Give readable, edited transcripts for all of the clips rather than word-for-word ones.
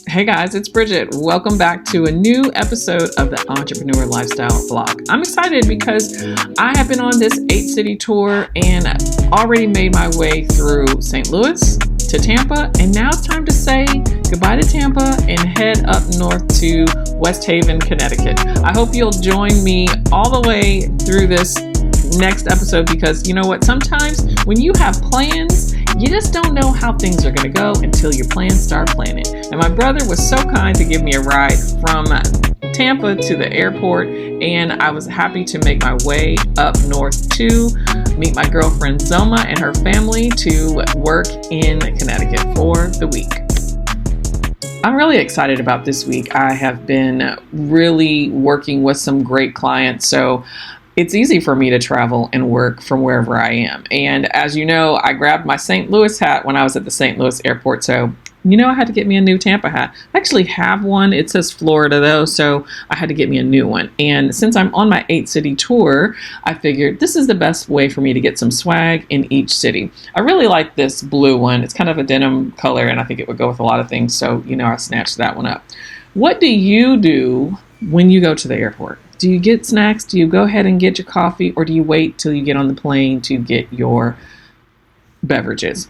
Hey guys, it's Bridget. Welcome back to a new episode of the Entrepreneur Lifestyle Vlog. I'm excited because I have been on this 8-city tour and already made my way through St. Louis to Tampa, and now it's time to say goodbye to Tampa and head up north to West Haven, Connecticut. I hope you'll join me all the way through this next episode because you know what? Sometimes when you have plans, you just don't know how things are going to go until your plans start planning. And my brother was so kind to give me a ride from Tampa to the airport, and I was happy to make my way up north to meet my girlfriend Zulma and her family to work in Connecticut for the week. I'm really excited about this week. I have been really working with some great clients, so it's easy for me to travel and work from wherever I am. And as you know, I grabbed my St. Louis hat when I was at the St. Louis airport. So, I had to get me a new Tampa hat. I actually have one. It says Florida though, so I had to get me a new one. And since I'm on my 8-city tour, I figured this is the best way for me to get some swag in each city. I really like this blue one. It's kind of a denim color, and I think it would go with a lot of things. So, I snatched that one up. What do you do when you go to the airport? Do you get snacks? Do you go ahead and get your coffee? Or do you wait till you get on the plane to get your beverages?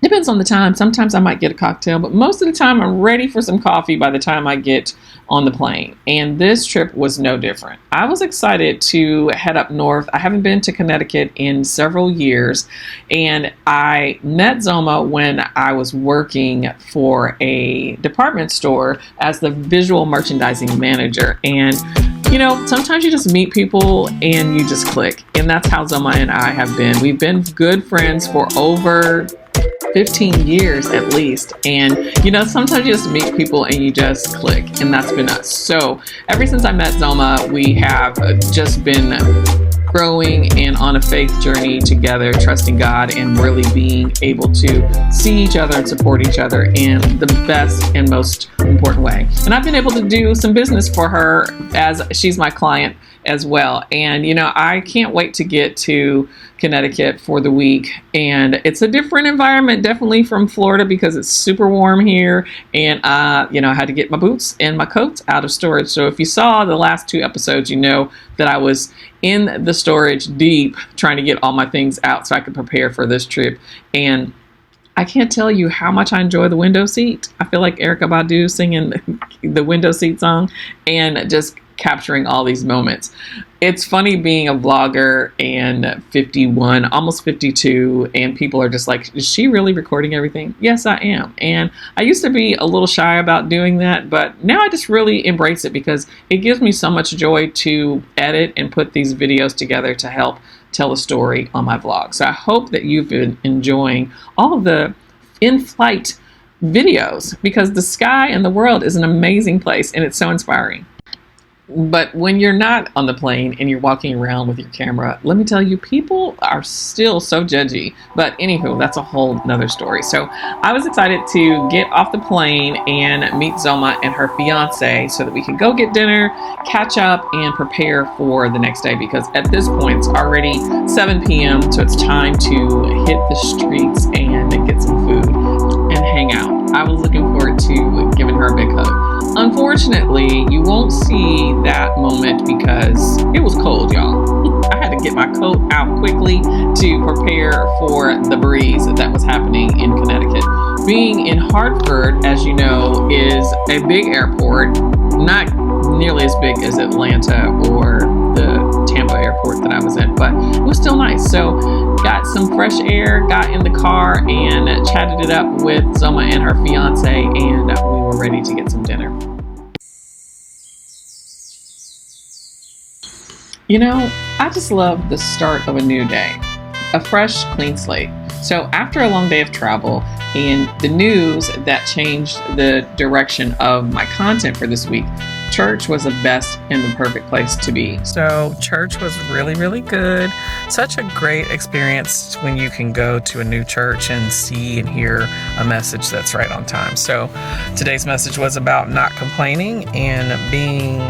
Depends on the time. Sometimes I might get a cocktail, but most of the time I'm ready for some coffee by the time I get on the plane. And this trip was no different. I was excited to head up north. I haven't been to Connecticut in several years, and I met Zulma when I was working for a department store as the visual merchandising manager. And sometimes you just meet people and you just click. And that's how Zulma and I have been. We've been good friends for over 15 years at least. And, sometimes you just meet people and you just click. And that's been us. So ever since I met Zulma, we have just been growing and on a faith journey together, trusting God and really being able to see each other and support each other in the best and most important way. And I've been able to do some business for her as she's my client as well. And, I can't wait to get to Connecticut for the week. And it's a different environment, definitely from Florida, because it's super warm here. And, I had to get my boots and my coats out of storage. So if you saw the last 2 episodes, you know that I was in the storage deep trying to get all my things out so I could prepare for this trip. And I can't tell you how much I enjoy the window seat. I feel like Erykah Badu singing the window seat song and just capturing all these moments. It's funny being a vlogger and 51, almost 52, and people are just like, is she really recording everything? Yes, I am. And I used to be a little shy about doing that, but now I just really embrace it because it gives me so much joy to edit and put these videos together to help tell a story on my vlog. So I hope that you've been enjoying all of the in-flight videos because the sky and the world is an amazing place and it's so inspiring. But when you're not on the plane and you're walking around with your camera, let me tell you, people are still so judgy. But anywho, that's a whole nother story. So I was excited to get off the plane and meet Zulma and her fiance so that we could go get dinner, catch up, and prepare for the next day. Because at this point, it's already 7 p.m. So it's time to hit the streets and get some food and hang out. I was looking forward to giving her a big hug. Unfortunately, you won't see that moment because it was cold, y'all. I had to get my coat out quickly to prepare for the breeze that was happening in Connecticut. Being in Hartford, as you know, is a big airport, not nearly as big as Atlanta or the Tampa airport that I was in, but it was still nice. So got some fresh air, got in the car and chatted it up with Zulma and her fiance, and we were ready to get some dinner. I just love the start of a new day, a fresh, clean slate. So after a long day of travel and the news that changed the direction of my content for this week, church was the best and the perfect place to be. So church was really, really good. Such a great experience when you can go to a new church and see and hear a message that's right on time. So today's message was about not complaining and being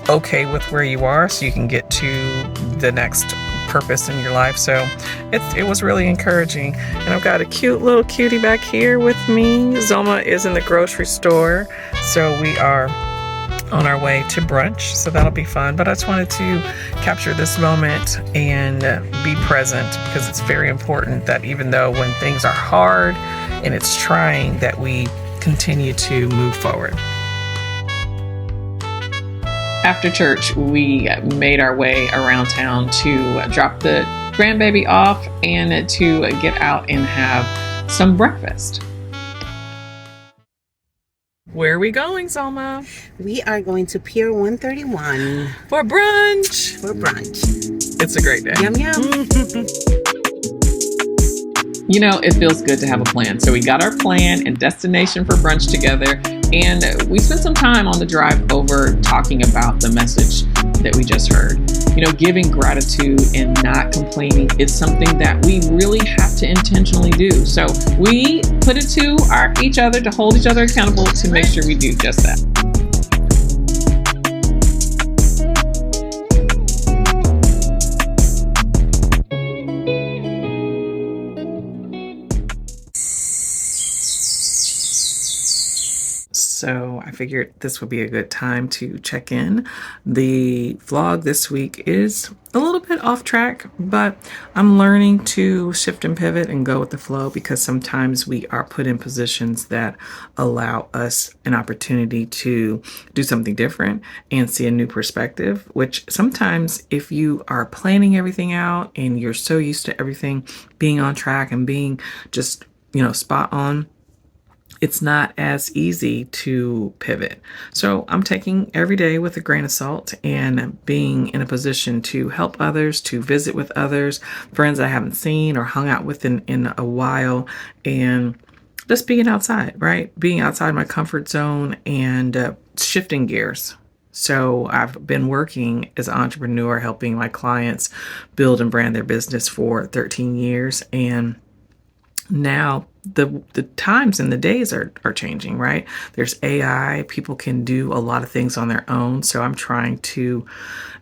okay with where you are so you can get to the next purpose in your life. So it was really encouraging. And I've got a cute little cutie back here with me. Zulma is in the grocery store, so we are on our way to brunch, so that'll be fun. But I just wanted to capture this moment and be present, because it's very important that even though when things are hard and it's trying, that we continue to move forward. After church, we made our way around town to drop the grandbaby off and to get out and have some breakfast. Where are we going, Zulma? We are going to Pier 131 for brunch. It's a great day. Yum, yum. You know, it feels good to have a plan. So we got our plan and destination for brunch together, and we spent some time on the drive over talking about the message that we just heard. You know, giving gratitude and not complaining is something that we really have to intentionally do. So we put it to each other to hold each other accountable to make sure we do just that. So I figured this would be a good time to check in. The vlog this week is a little bit off track, but I'm learning to shift and pivot and go with the flow, because sometimes we are put in positions that allow us an opportunity to do something different and see a new perspective, which sometimes if you are planning everything out and you're so used to everything being on track and being just, spot on, it's not as easy to pivot. So I'm taking every day with a grain of salt and being in a position to help others, to visit with others, friends I haven't seen or hung out with in a while, and just being outside, right? Being outside my comfort zone and shifting gears. So I've been working as an entrepreneur, helping my clients build and brand their business for 13 years. And now the times and the days are changing, right? There's AI. People can do a lot of things on their own. So I'm trying to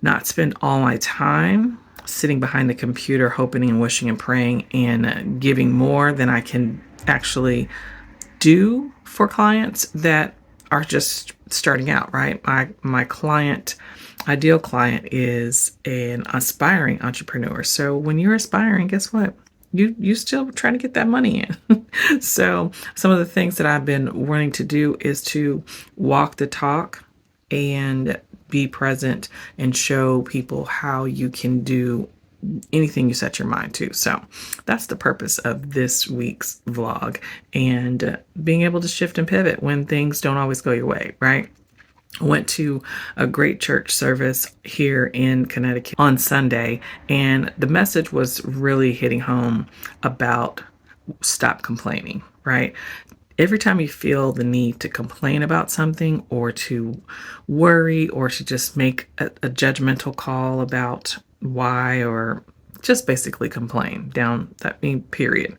not spend all my time sitting behind the computer, hoping and wishing and praying and giving more than I can actually do for clients that are just starting out, right? My ideal client is an aspiring entrepreneur. So when you're aspiring, guess what? You still trying to get that money in. So some of the things that I've been wanting to do is to walk the talk and be present and show people how you can do anything you set your mind to. So that's the purpose of this week's vlog, and being able to shift and pivot when things don't always go your way, right? I went to a great church service here in Connecticut on Sunday, and the message was really hitting home about stop complaining, right? Every time you feel the need to complain about something or to worry or to just make a judgmental call about why, or just basically complain period.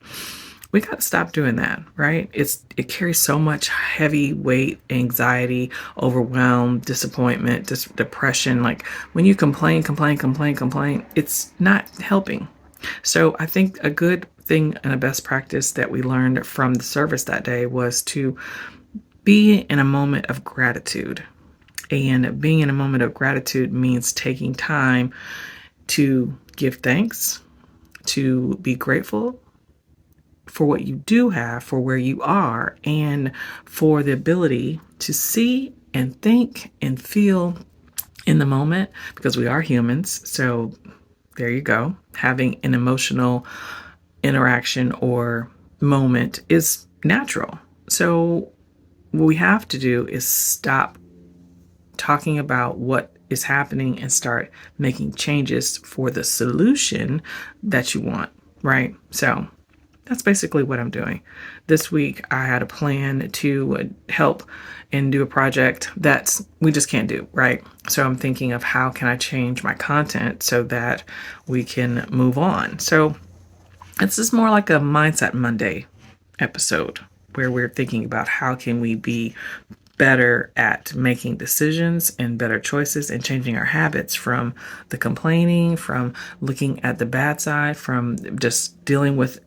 We got to stop doing that, right? It carries so much heavy weight, anxiety, overwhelm, disappointment, depression. Like when you complain, it's not helping. So I think a good thing and a best practice that we learned from the service that day was to be in a moment of gratitude. And being in a moment of gratitude means taking time to give thanks, to be grateful for what you do have, for where you are, and for the ability to see and think and feel in the moment, because we are humans. So there you go. Having an emotional interaction or moment is natural. So what we have to do is stop talking about what is happening and start making changes for the solution that you want, right? So that's basically what I'm doing. This week, I had a plan to help and do a project that we just can't do, right? So I'm thinking of how can I change my content so that we can move on. So this is more like a Mindset Monday episode where we're thinking about how can we be better at making decisions and better choices and changing our habits from the complaining, from looking at the bad side, from just dealing with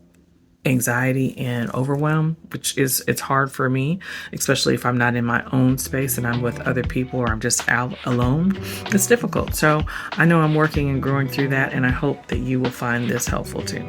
anxiety and overwhelm, it's hard for me, especially if I'm not in my own space and I'm with other people or I'm just out alone. It's difficult. So I know I'm working and growing through that, and I hope that you will find this helpful too.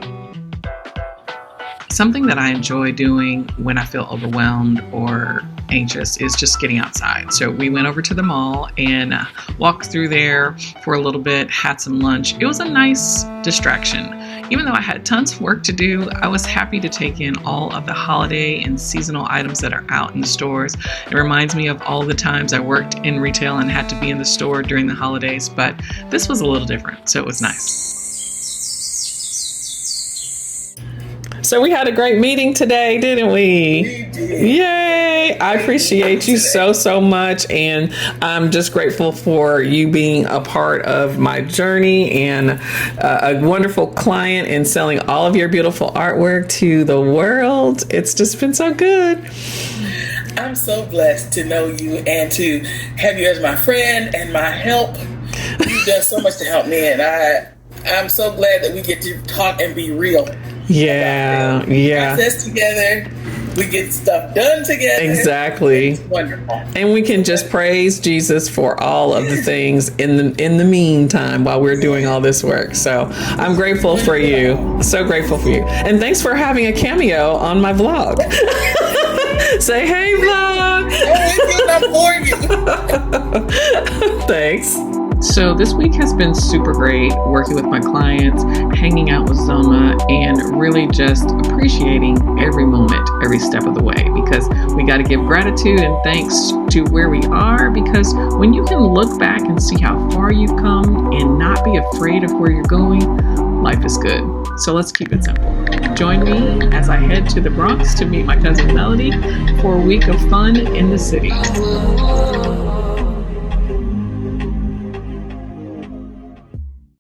Something that I enjoy doing when I feel overwhelmed or anxious is just getting outside. So we went over to the mall and walked through there for a little bit, had some lunch. It was a nice distraction. Even though I had tons of work to do, I was happy to take in all of the holiday and seasonal items that are out in the stores. It reminds me of all the times I worked in retail and had to be in the store during the holidays, but this was a little different, so it was nice. So we had a great meeting today, didn't we? We did. Yay! I appreciate you so much, and I'm just grateful for you being a part of my journey and a wonderful client and selling all of your beautiful artwork to the world. It's just been so good. I'm so blessed to know you and to have you as my friend and my help. You've done so much to help me, and I'm so glad that we get to talk and be real. Yeah. Process together. We get stuff done together. Exactly. It's wonderful. And we can just praise Jesus for all of the things in the meantime while we're doing all this work. So I'm grateful for you. So grateful for you. And thanks for having a cameo on my vlog. Say, hey, vlog. I'm for you. Thanks. So this week has been super great, working with my clients, hanging out with Zulma, and really just appreciating every moment, every step of the way, because we got to give gratitude and thanks to where we are, because when you can look back and see how far you've come and not be afraid of where you're going, life is good. So let's keep it simple. Join me as I head to the Bronx to meet my cousin Melody for a week of fun in the city.